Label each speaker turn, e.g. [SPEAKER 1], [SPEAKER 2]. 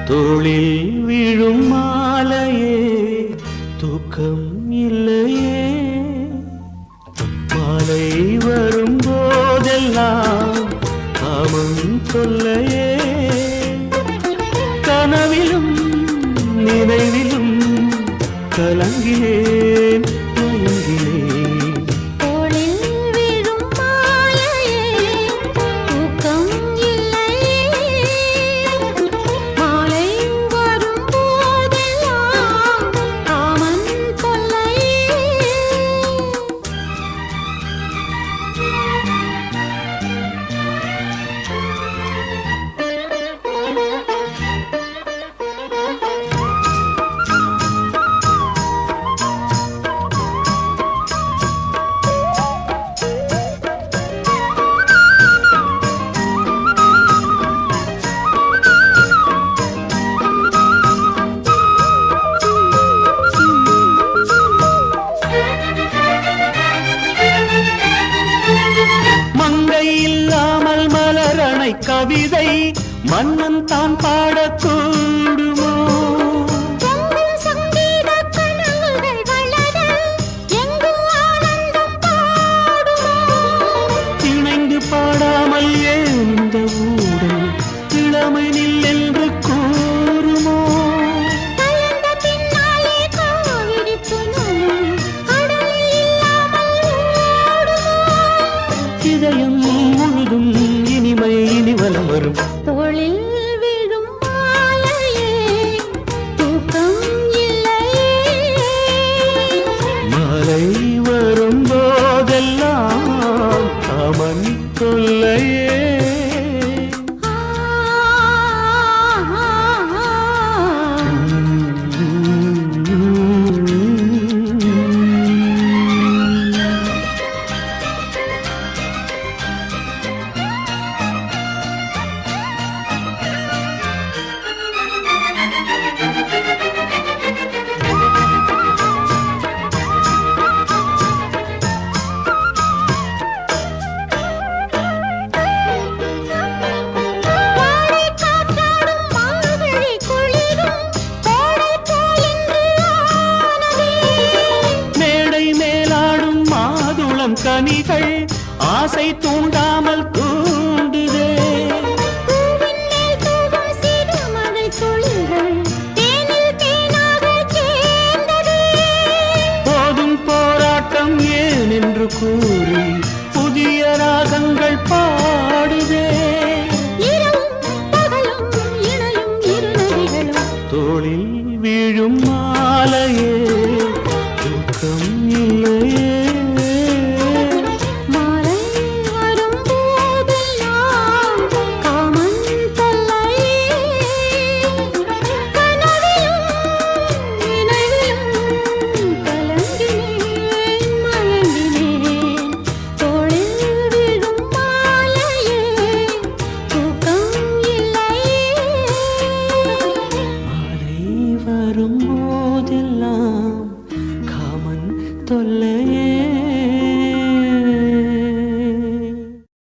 [SPEAKER 1] தோளில் விழும் மாலையே தூக்கம் இல்லையே மாலை வரும் போதெல்லாம் காமம் சொல்லையே கனவிலும் நினைவிலும் கலங்கினேன் மயங்கினேன் கவிதை மன்னன் தான் பாடக்கூடுமோ இணைந்து பாடாமல் ஏன் இந்த ஊடல் இளமை நில் என்று கூறுமோ இதயம் முழுதும் இனிமை இனிவலம் வரும்
[SPEAKER 2] தோளில் விழும் மாலையே தூக்கம் இல்லையே
[SPEAKER 1] மாலை வரும் போதெல்லாம் காமன் தொல்லையே கனிகள் ஆசை தூண்டாமல் தூண்டுதே போதும் போராட்டம் ஏன் என்று கூறி புதிய ராகங்கள் பாடுதே தோளில் வீழும் மாலையே தூக்கம் இல்லையே வரும்போதெல்லாம் காமன் தொல்லையே